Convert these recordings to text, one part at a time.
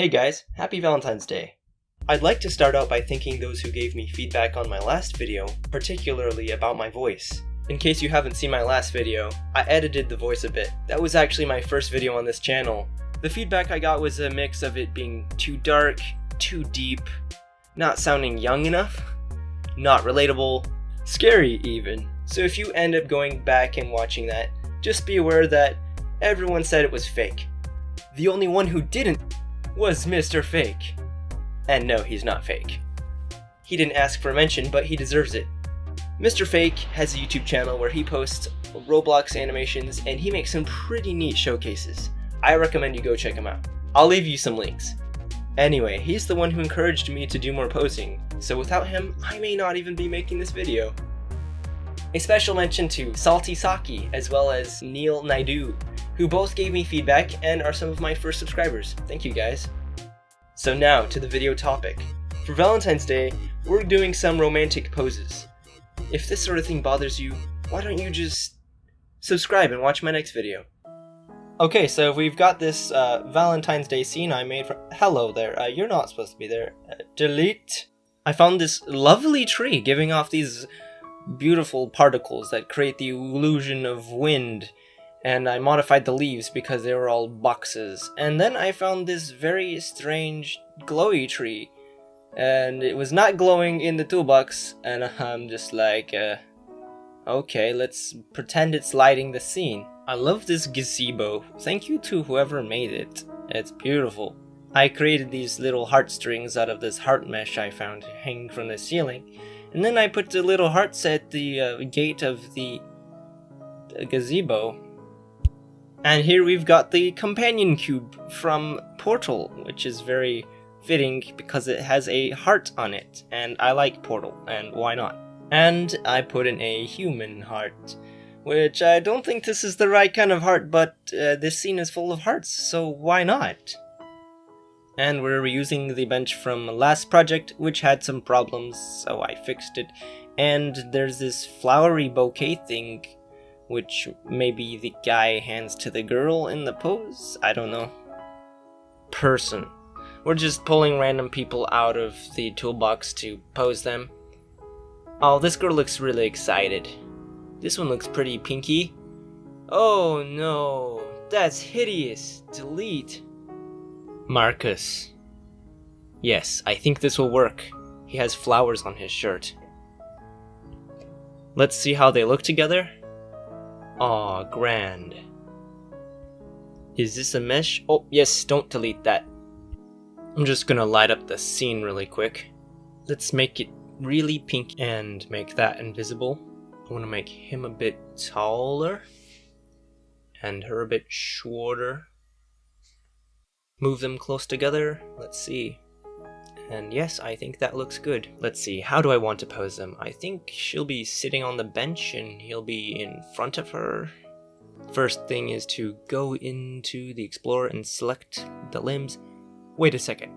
Hey guys, happy Valentine's Day. I'd like to start out by thanking those who gave me feedback on my last video, particularly about my voice. In case you haven't seen my last video, I edited the voice a bit. That was actually my first video on this channel. The feedback I got was a mix of it being too dark, too deep, not sounding young enough, not relatable, scary even. So if you end up going back and watching that, just be aware that everyone said it was fake. The only one who didn't was Mr. Fake. And no, he's not fake. He didn't ask for a mention, but he deserves it. Mr. Fake has a YouTube channel where he posts Roblox animations and he makes some pretty neat showcases. I recommend you go check him out. I'll leave you some links. Anyway, he's the one who encouraged me to do more posting, so without him, I may not even be making this video. A special mention to Salty Saki as well as Neil Naidu, who both gave me feedback and are some of my first subscribers. Thank you guys. So now to the video topic. For Valentine's Day, we're doing some romantic poses. If this sort of thing bothers you, why don't you just subscribe and watch my next video? Okay, so we've got this Valentine's Day scene I made for— Hello there, you're not supposed to be there. Delete. I found this lovely tree giving off these beautiful particles that create the illusion of wind, and I modified the leaves because they were all boxes. And then I found this very strange glowy tree, and it was not glowing in the toolbox, and I'm just like, okay, let's pretend it's lighting the scene. I love this gazebo. Thank you to whoever made it. It's beautiful. I created these little heartstrings out of this heart mesh I found hanging from the ceiling, and then I put the little hearts at the gate of the gazebo. And here we've got the companion cube from Portal, which is very fitting because it has a heart on it, and I like Portal, and why not? And I put in a human heart, which I don't think this is the right kind of heart, but this scene is full of hearts, so why not? And we're reusing the bench from last project, which had some problems, so I fixed it. And there's this flowery bouquet thing, which maybe the guy hands to the girl in the pose? I don't know. Person. We're just pulling random people out of the toolbox to pose them. Oh, this girl looks really excited. This one looks pretty pinky. Oh no, that's hideous. Delete. Marcus. Yes, I think this will work. He has flowers on his shirt. Let's see how they look together. Aw, grand. Is this a mesh? Oh, yes, don't delete that. I'm just gonna light up the scene really quick. Let's make it really pink and make that invisible. I wanna make him a bit taller and her a bit shorter. Move them close together. Let's see. And yes, I think that looks good. Let's see, how do I want to pose them? I think she'll be sitting on the bench and he'll be in front of her. First thing is to go into the Explorer and select the limbs. Wait a second.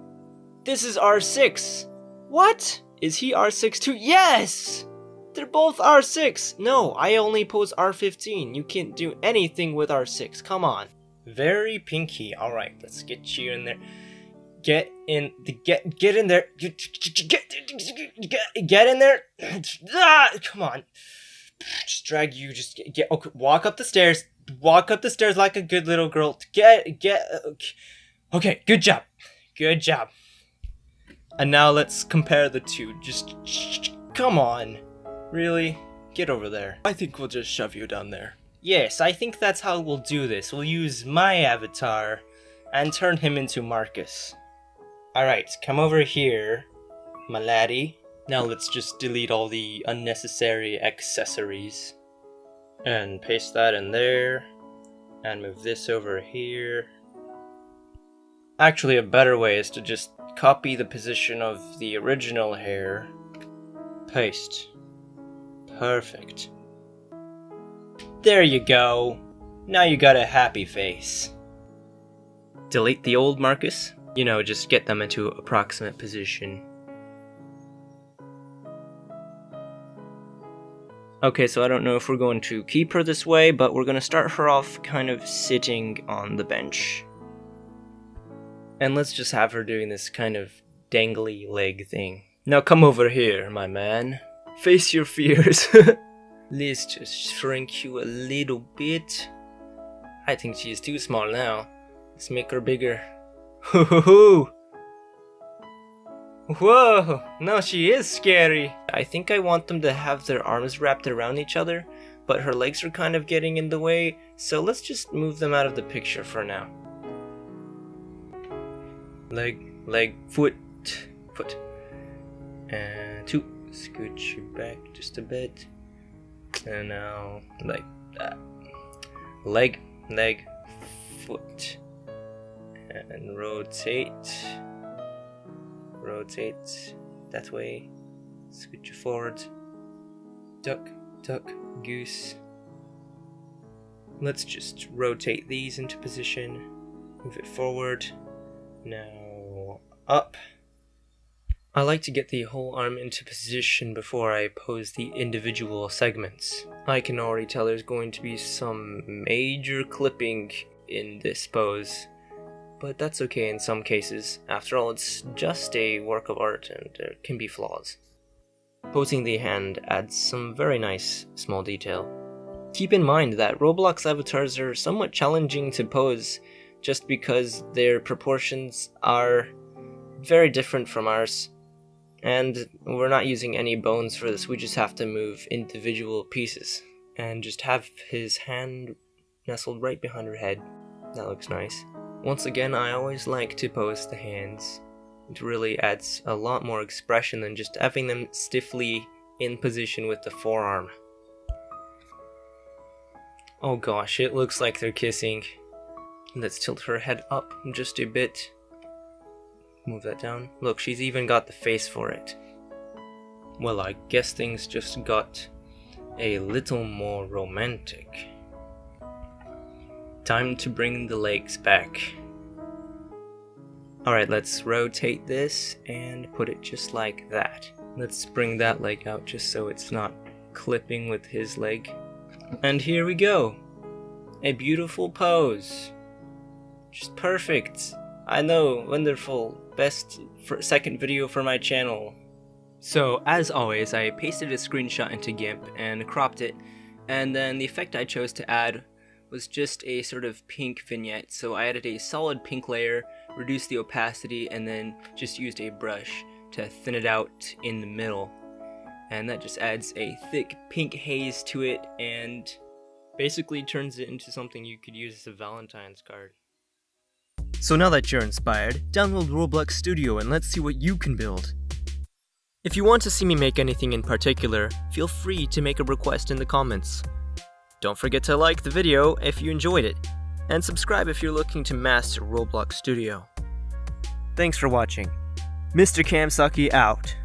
This is R6! What? Is he R6 too? Yes! They're both R6! No, I only pose R15. You can't do anything with R6. Come on. Very pinky. Alright, let's get you in there. Get in there. Get in there. Come on. Just drag you. Just get. Okay, walk up the stairs. Walk up the stairs like a good little girl. Okay, good job. Good job. And now let's compare the two. Just come on. Really? Get over there. I think we'll just shove you down there. Yes, I think that's how we'll do this. We'll use my avatar and turn him into Marcus. Alright, come over here, my laddie. Now let's just delete all the unnecessary accessories. And paste that in there. And move this over here. Actually, a better way is to just copy the position of the original hair. Paste. Perfect. There you go. Now you got a happy face. Delete the old Marcus. You know, just get them into approximate position. Okay, so I don't know if we're going to keep her this way, but we're going to start her off kind of sitting on the bench. And let's just have her doing this kind of dangly leg thing. Now come over here, my man. Face your fears. Let's just shrink you a little bit. I think she is too small now. Let's make her bigger. Hoo-hoo-hoo! Whoa! No, she is scary. I think I want them to have their arms wrapped around each other, but her legs are kind of getting in the way, so let's just move them out of the picture for now. Leg, foot. And 2. Scooch you back just a bit. And now, like that. Leg, foot. And rotate that way. Scooch you forward. Duck, goose. Let's just rotate these into position. Move it forward. Now up. I like to get the whole arm into position before I pose the individual segments. I can already tell there's going to be some major clipping in this pose, but that's okay in some cases. After all, it's just a work of art and there can be flaws. Posing the hand adds some very nice small detail. Keep in mind that Roblox avatars are somewhat challenging to pose just because their proportions are very different from ours. And we're not using any bones for this, we just have to move individual pieces. And just have his hand nestled right behind her head. That looks nice. Once again, I always like to pose the hands. It really adds a lot more expression than just having them stiffly in position with the forearm. Oh gosh, it looks like they're kissing. Let's tilt her head up just a bit. Move that down. Look, she's even got the face for it. Well, I guess things just got a little more romantic. Time to bring the legs back. Alright, let's rotate this and put it just like that. Let's bring that leg out just so it's not clipping with his leg. And here we go. A beautiful pose. Just perfect. I know, wonderful. Best second video for my channel. So, as always, I pasted a screenshot into GIMP and cropped it, and then the effect I chose to add was just a sort of pink vignette. So I added a solid pink layer, reduced the opacity, and then just used a brush to thin it out in the middle. And that just adds a thick pink haze to it and basically turns it into something you could use as a Valentine's card. So now that you're inspired, download RblxStu and let's see what you can build. If you want to see me make anything in particular, feel free to make a request in the comments. Don't forget to like the video if you enjoyed it, and subscribe if you're looking to master RblxStu. Thanks for watching. Mr. Kamsaki out.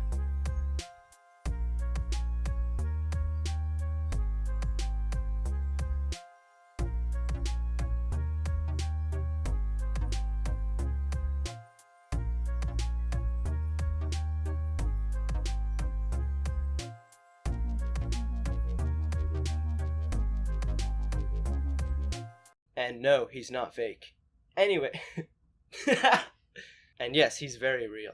And no, he's not fake. Anyway. And yes, he's very real.